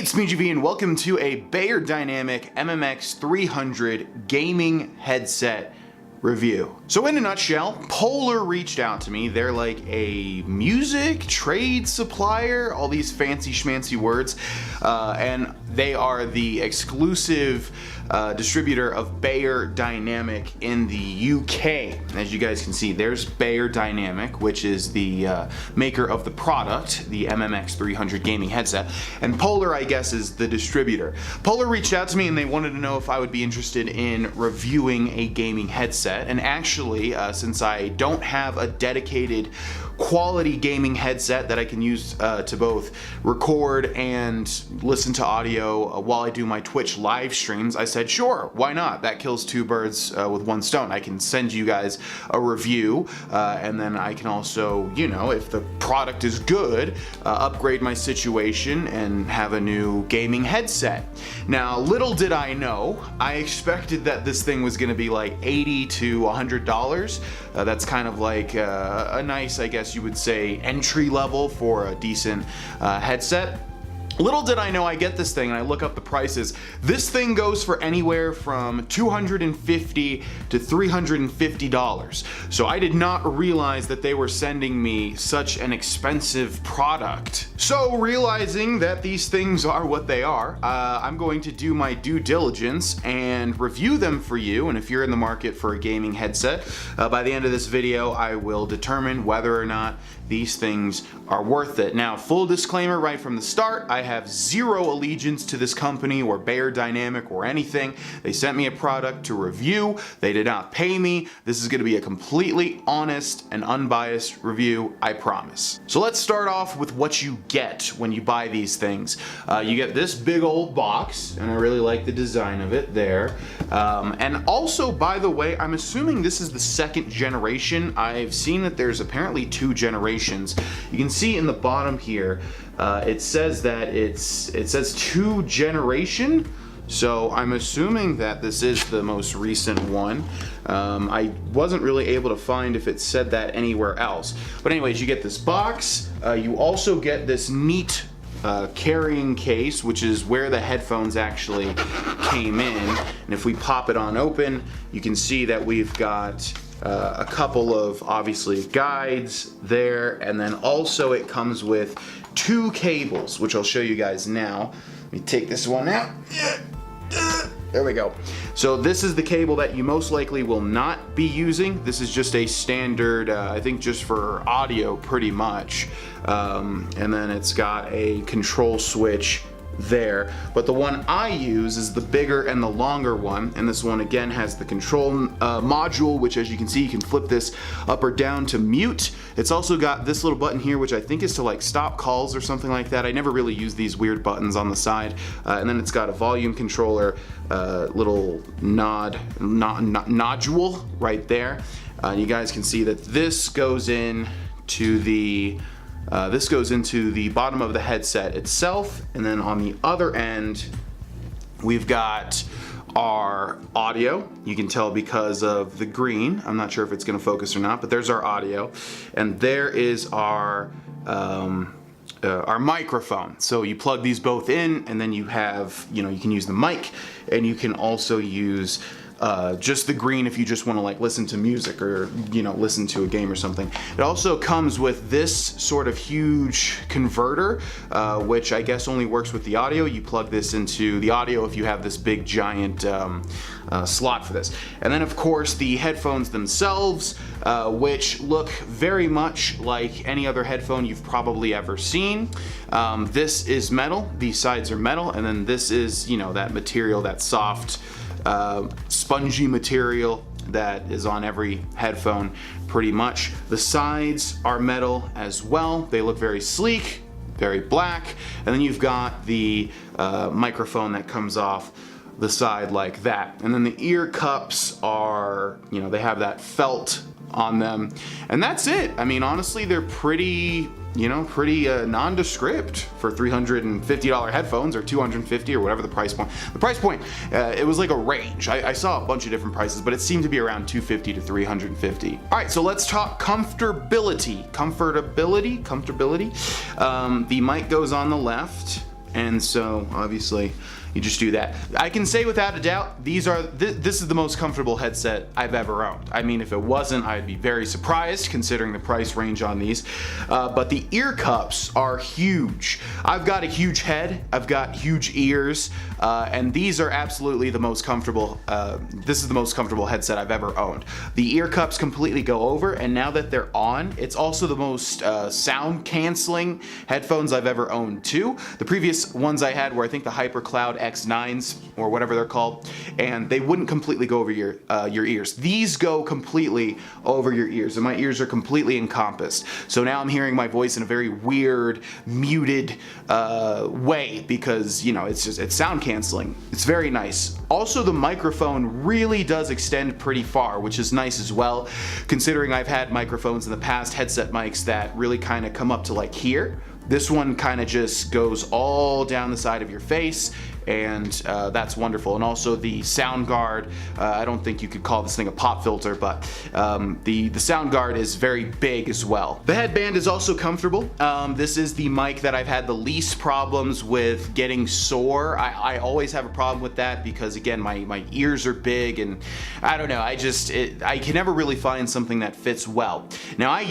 It's me, GV, and welcome to a beyerdynamic MMX 300 gaming headset review. So in a nutshell, Polar reached out to me. They're like a music trade supplier, all these fancy schmancy words, and they are the exclusive distributor of beyerdynamic in the UK. As you guys can see, there's beyerdynamic, which is the maker of the product, the MMX 300 gaming headset, and Polar, I guess, is the distributor. Polar reached out to me and they wanted to know if I would be interested in reviewing a gaming headset, and actually, since I don't have a dedicated quality gaming headset that I can use to both record and listen to audio while I do my Twitch live streams, I said, sure, why not? That kills two birds with one stone. I can send you guys a review, and then I can also, you know, if the product is good, upgrade my situation and have a new gaming headset. Now, little did I know, I expected that this thing was going to be like $80 to $100. That's kind of like a nice, I guess you would say, entry level for a decent headset. Little did I know, I get this thing and I look up the prices. This thing goes for anywhere from $250 to $350. So I did not realize that they were sending me such an expensive product. So realizing that these things are what they are, I'm going to do my due diligence and review them for you. And if you're in the market for a gaming headset, by the end of this video, I will determine whether or not these things are worth it. Now, full disclaimer right from the start, I have zero allegiance to this company or beyerdynamic or anything. They sent me a product to review. They did not pay me. This is going to be a completely honest and unbiased review, I promise. So let's start off with what you get when you buy these things. You get this big old box, and I really like the design of it there. And also, by the way, I'm assuming this is the second generation. I've seen that there's apparently two generations. You can see in the bottom here, it says that it says 2 generation. So I'm assuming that this is the most recent one. I wasn't really able to find if it said that anywhere else. But anyways, you get this box. You also get this neat carrying case, which is where the headphones actually came in. And if we pop it on open, you can see that we've got a couple of, obviously, guides there, and then also it comes with 2 cables, which I'll show you guys now. Let me take this one out. There we go. So this is the cable that you most likely will not be using. This is just a standard, I think just for audio pretty much. And then it's got a control switch there, but the one I use is the bigger and the longer one, and this one again has the control module, which, as you can see, you can flip this up or down to mute. It's also got this little button here, which I think is to like stop calls or something like that. I never really use these weird buttons on the side. And then it's got a volume controller, little nodule right there. You guys can see that this goes in to the bottom of the headset itself, and then on the other end we've got our audio. You can tell because of the green. I'm not sure if it's going to focus or not, but there's our audio, and there is our microphone. So you plug these both in, and then you have, you know, you can use the mic, and you can also use just the green if you just want to like listen to music or, you know, listen to a game or something. It also comes with this sort of huge converter, which I guess only works with the audio. You plug this into the audio if you have this big giant slot for this. And then of course the headphones themselves, which look very much like any other headphone you've probably ever seen. This is metal, these sides are metal, and then this is, you know, that material, that soft spongy material that is on every headphone pretty much. The sides are metal as well. They look very sleek, very black, and then you've got the microphone that comes off the side like that. And then the ear cups are, you know, they have that felt on them, and that's it. I mean, honestly, they're pretty, you know, pretty nondescript for $350 headphones, or $250, or whatever the price point. The price point, it was like a range. I saw a bunch of different prices, but it seemed to be around $250 to $350. All right, so let's talk comfortability. Comfortability. The mic goes on the left, And so obviously you just do that. I can say without a doubt, this is the most comfortable headset I've ever owned. I mean, if it wasn't, I'd be very surprised considering the price range on these. But the ear cups are huge. I've got a huge head, I've got huge ears, and these are absolutely the most comfortable. This is the most comfortable headset I've ever owned. The ear cups completely go over, and now that they're on, it's also the most sound canceling headphones I've ever owned too. The previous ones I had were, I think, the HyperCloud X9s or whatever they're called, and they wouldn't completely go over your ears. These go completely over your ears, and my ears are completely encompassed. So now I'm hearing my voice in a very weird, muted way because, you know, it's sound canceling. It's very nice. Also, the microphone really does extend pretty far, which is nice as well, considering I've had microphones in the past, headset mics, that really kind of come up to like here. This one kind of just goes all down the side of your face, and that's wonderful. And also the sound guard, I don't think you could call this thing a pop filter, but the sound guard is very big as well. The headband is also comfortable. This is the mic that I've had the least problems with getting sore. I always have a problem with that because, again, my ears are big, and I don't know, I can never really find something that fits well. Now I've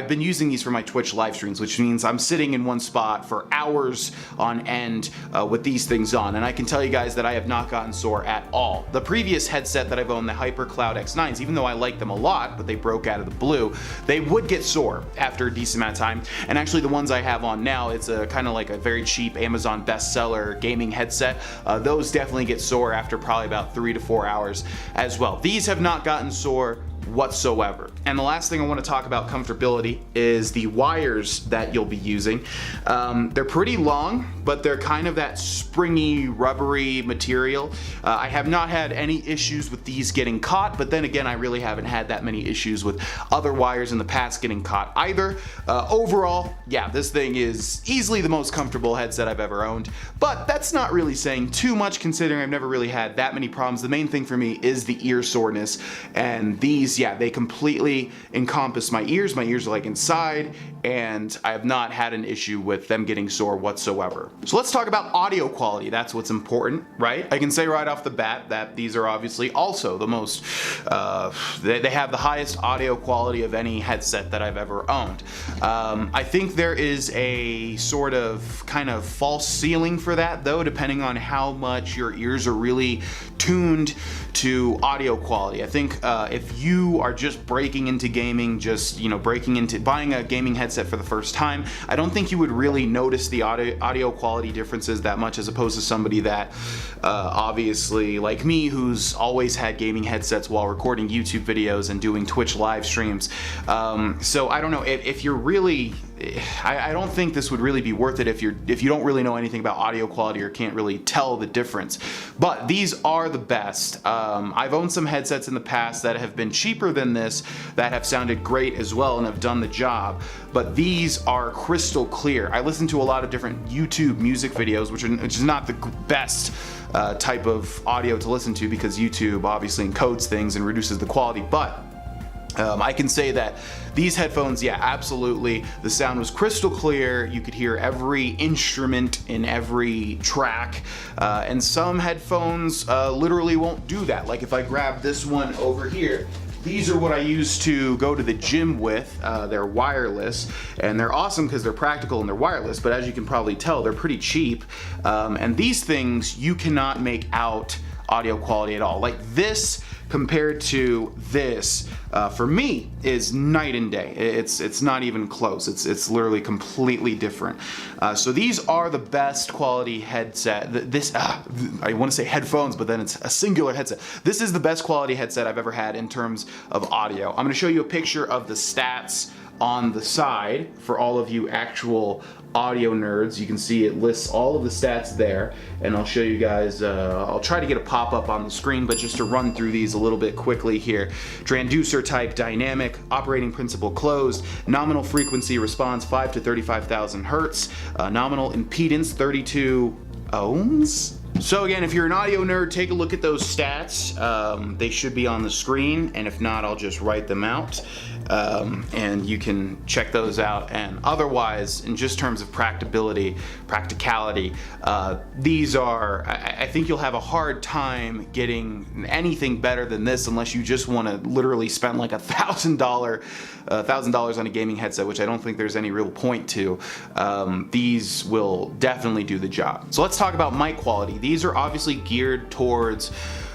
been using these for my Twitch live streams, which means I'm sitting in one spot for hours on end with these things on, and I can tell you guys that I have not gotten sore at all. The previous headset that I've owned, the HyperCloud X9s, even though I like them a lot, but they broke out of the blue, they would get sore after a decent amount of time. And actually the ones I have on now, it's a kind of like a very cheap Amazon bestseller gaming headset. Those definitely get sore after probably about 3 to 4 hours as well. These have not gotten sore whatsoever. And the last thing I want to talk about comfortability is the wires that you'll be using. They're pretty long, but they're kind of that springy, rubbery material. I have not had any issues with these getting caught, but then again, I really haven't had that many issues with other wires in the past getting caught either. Overall, yeah, this thing is easily the most comfortable headset I've ever owned, but that's not really saying too much considering I've never really had that many problems. The main thing for me is the ear soreness, and these, yeah, they completely encompass my ears. My ears are like inside, and I have not had an issue with them getting sore whatsoever. So let's talk about audio quality. That's what's important, right? I can say right off the bat that these are obviously also the most, they have the highest audio quality of any headset that I've ever owned. I think there is a sort of kind of false ceiling for that though, depending on how much your ears are really tuned to audio quality. I think if you are just breaking into gaming, just, you know, buying a gaming headset for the first time, I don't think you would really notice the audio quality differences that much, as opposed to somebody that obviously like me, who's always had gaming headsets while recording YouTube videos and doing Twitch live streams. So I don't know if you're really, I don't think this would really be worth it if you don't really know anything about audio quality or can't really tell the difference. But these are the best. I've owned some headsets in the past that have been cheaper than this that have sounded great as well and have done the job, but these are crystal clear. I listen to a lot of different YouTube music videos, which is not the best type of audio to listen to because YouTube obviously encodes things and reduces the quality, but I can say that these headphones, yeah, absolutely. The sound was crystal clear. You could hear every instrument in every track. And some headphones literally won't do that. Like if I grab this one over here, these are what I use to go to the gym with. They're wireless, and they're awesome because they're practical and they're wireless, but as you can probably tell, they're pretty cheap. And these things, you cannot make out audio quality at all. Like this compared to this, for me, is night and day. It's not even close. It's literally completely different. So these are the best quality headset. I want to say headphones, but then it's a singular headset. This is the best quality headset I've ever had in terms of audio. I'm going to show you a picture of the stats on the side for all of you actual audio nerds. You can see it lists all of the stats there, and I'll show you guys, I'll try to get a pop-up on the screen, but just to run through these a little bit quickly here. Transducer type dynamic, operating principle closed, nominal frequency response 5 to 35,000 hertz, nominal impedance 32 ohms. So again, if you're an audio nerd, take a look at those stats. They should be on the screen, and if not, I'll just write them out. And you can check those out. And otherwise, in just terms of practicality, these are, I think you'll have a hard time getting anything better than this unless you just want to literally spend like $1,000 on a gaming headset, which I don't think there's any real point to. These will definitely do the job. So let's talk about mic quality. These are obviously geared towards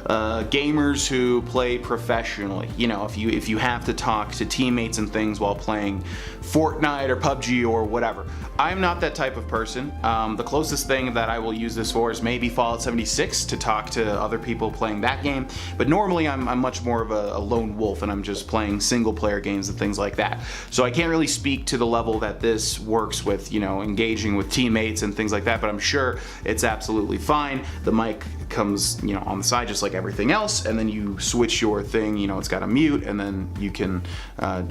gamers who play professionally. You know, if you have to talk to teammates and things while playing Fortnite or PUBG or whatever. I'm not that type of person. The closest thing that I will use this for is maybe Fallout 76 to talk to other people playing that game. But normally I'm much more of a lone wolf, and I'm just playing single player games and things like that. So I can't really speak to the level that this works with, you know, engaging with teammates and things like that, but I'm sure it's absolutely fine. The mic comes, you know, on the side just like everything else, and then you switch your thing, you know, it's got a mute, and then you can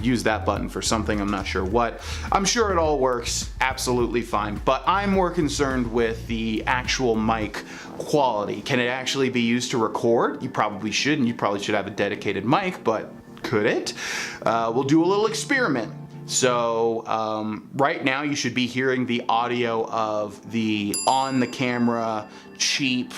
use that button for something. I'm not sure what. I'm sure it all works absolutely fine, but I'm more concerned with the actual mic quality. Can it actually be used to record? You probably should, and you probably should have a dedicated mic, but could it? We'll do a little experiment. So right now you should be hearing the audio of the on the camera cheap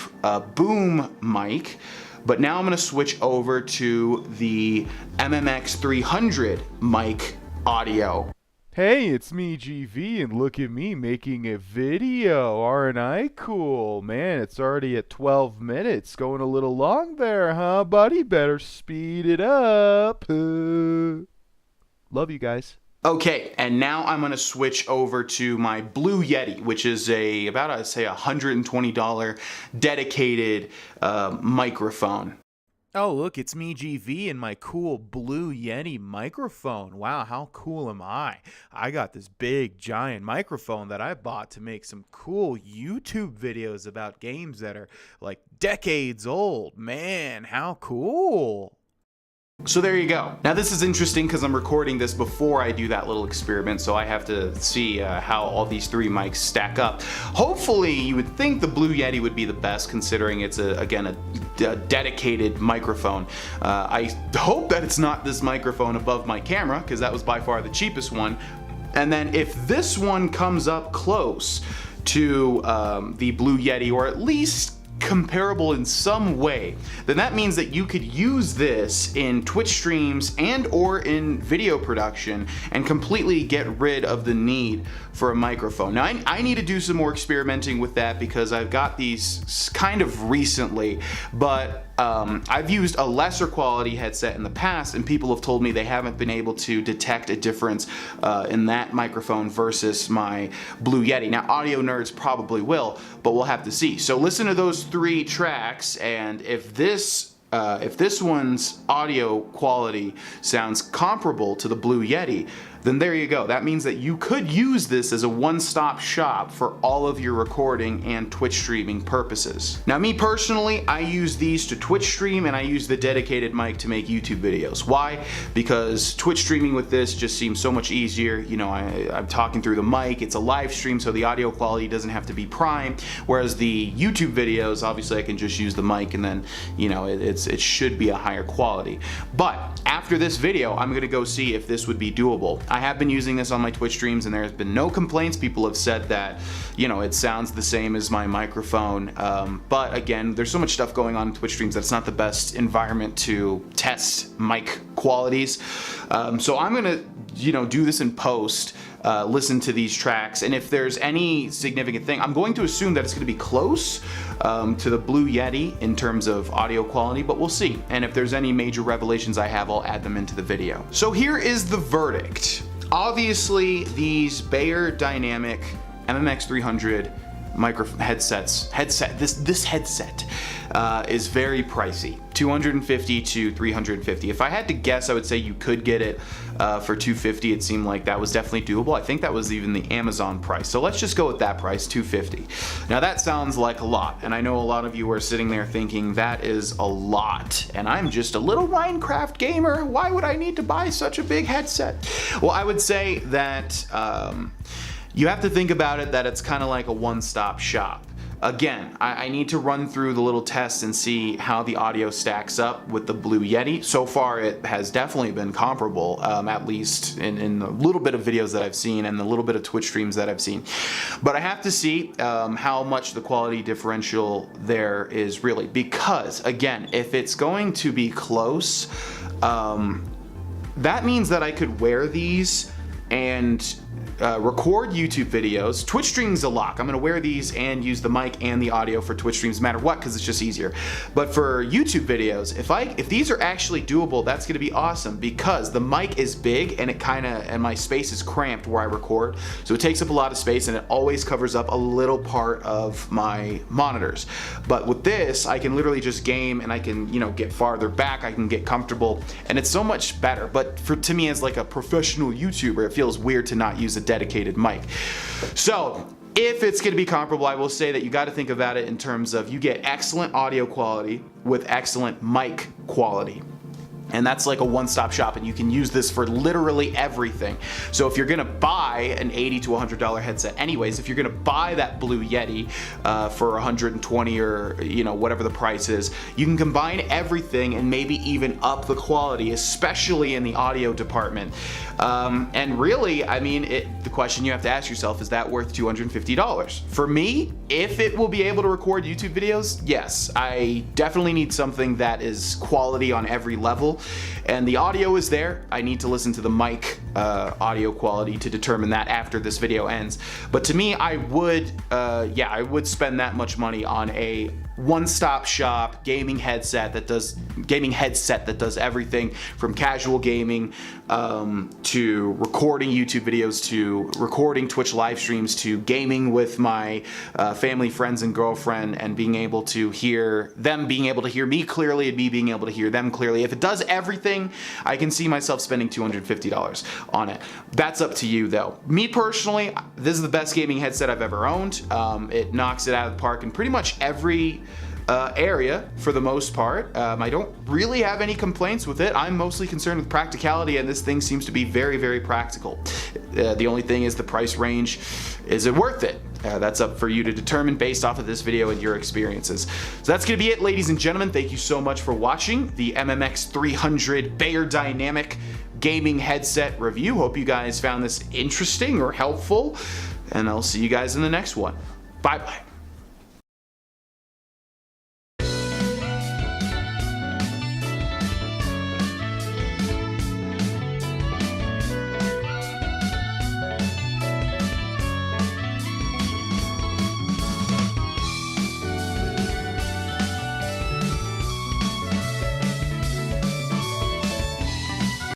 boom mic, but now I'm going to switch over to the MMX 300 mic audio. Hey, it's me, GV, and look at me making a video. Aren't I cool? Man, it's already at 12 minutes. Going a little long there, huh, buddy? Better speed it up. Love you guys. Okay, and now I'm going to switch over to my Blue Yeti, which is about I'd say $120 dedicated microphone. Oh, look, it's me, GV, and my cool Blue Yeti microphone. Wow, how cool am I? I got this big, giant microphone that I bought to make some cool YouTube videos about games that are like decades old. Man, how cool. So there you go. Now this is interesting because I'm recording this before I do that little experiment, so I have to see how all these three mics stack up. Hopefully you would think the Blue Yeti would be the best, considering it's again a dedicated microphone. I hope that it's not this microphone above my camera, because that was by far the cheapest one. And then if this one comes up close to the Blue Yeti, or at least comparable in some way, then that means that you could use this in Twitch streams and or in video production and completely get rid of the need for a microphone. Now I need to do some more experimenting with that, because I've got these kind of recently, but I've used a lesser quality headset in the past, and people have told me they haven't been able to detect a difference in that microphone versus my Blue Yeti. Now audio nerds probably will, but we'll have to see. So listen to those three tracks, and if this one's audio quality sounds comparable to the Blue Yeti, then there you go. That means that you could use this as a one-stop shop for all of your recording and Twitch streaming purposes. Now me personally, I use these to Twitch stream, and I use the dedicated mic to make YouTube videos. Why? Because Twitch streaming with this just seems so much easier. You know, I'm talking through the mic, it's a live stream, so the audio quality doesn't have to be prime, whereas the YouTube videos, obviously I can just use the mic, and then, you know, it should be a higher quality. But after this video, I'm gonna go see if this would be doable. I have been using this on my Twitch streams, and there has been no complaints. People have said that, you know, it sounds the same as my microphone. But again, there's so much stuff going on in Twitch streams that it's not the best environment to test mic qualities. So I'm gonna, you know, do this in post, listen to these tracks, and if there's any significant thing, I'm going to assume that it's going to be close to the Blue Yeti in terms of audio quality, but we'll see. And if there's any major revelations I have, I'll add them into the video. So here is the verdict. Obviously, these beyerdynamic MMX 300 this headset is very pricey, $250 to $350. If I had to guess, I would say you could get it for $250. It seemed like that was definitely doable. I think that was even the Amazon price. So let's just go with that price, $250. Now that sounds like a lot, and I know a lot of you are sitting there thinking that is a lot, and I'm just a little Minecraft gamer. Why would I need to buy such a big headset? Well, I would say that you have to think about it that it's kind of like a one-stop shop. Again, I need to run through the little tests and see how the audio stacks up with the Blue Yeti. So far, it has definitely been comparable, at least in the little bit of videos that I've seen and the little bit of Twitch streams that I've seen. But I have to see how much the quality differential there is really, because again, if it's going to be close, that means that I could wear these and record YouTube videos. Twitch streams a lot. I'm gonna wear these and use the mic and the audio for Twitch streams no matter what, because it's just easier. But for YouTube videos, if these are actually doable, that's gonna be awesome, because the mic is big and and my space is cramped where I record, so it takes up a lot of space and it always covers up a little part of my monitors. But with this, I can literally just game and I can, you know, get farther back, I can get comfortable, and it's so much better. But to me as like a professional YouTuber, it feels weird to not use a dedicated mic. So if it's going to be comparable, I will say that you got to think about it in terms of you get excellent audio quality with excellent mic quality. And that's like a one-stop shop, and you can use this for literally everything. So if you're gonna buy an $80 to $100 headset anyways, if you're gonna buy that Blue Yeti for $120 or, you know, whatever the price is, you can combine everything and maybe even up the quality, especially in the audio department. And really, I mean, the question you have to ask yourself, is that worth $250? For me, if it will be able to record YouTube videos, yes. I definitely need something that is quality on every level. And the audio is there. I need to listen to the mic audio quality to determine that after this video ends. But to me, I would spend that much money on a one-stop shop gaming headset that does everything from casual gaming to recording YouTube videos, to recording Twitch live streams, to gaming with my family, friends, and girlfriend, and being able to hear me clearly and me being able to hear them clearly. If it does everything, I can see myself spending $250 on it. That's up to you though. Me personally, this is the best gaming headset I've ever owned. It knocks it out of the park in pretty much every area for the most part. I don't really have any complaints with it. I'm mostly concerned with practicality, and this thing seems to be very, very practical. The only thing is the price range. Is it worth it? That's up for you to determine based off of this video and your experiences. So that's gonna be it, ladies and gentlemen. Thank you so much for watching the MMX 300 beyerdynamic gaming headset review. Hope you guys found this interesting or helpful, and I'll see you guys in the next one. Bye-bye.